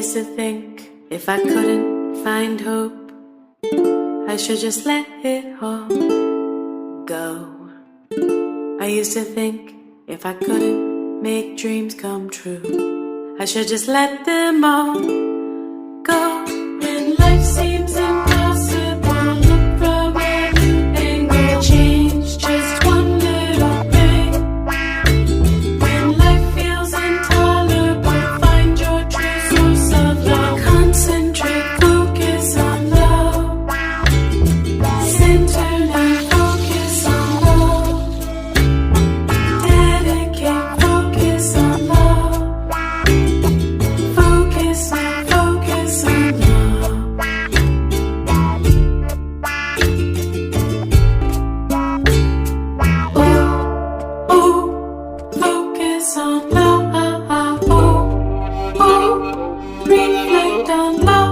used to think if I couldn't find hope, I should just let it all go. I used to think if I couldn't make dreams come true, I should just let them all go. When life seems impossible, look from every angle, change just one little thing. When life feels intolerable, find your true source of love. Concentrate, focus on love. Center and focus on love. Dedicate, focus on love. Focus on love. Focus on love. Reflect on love.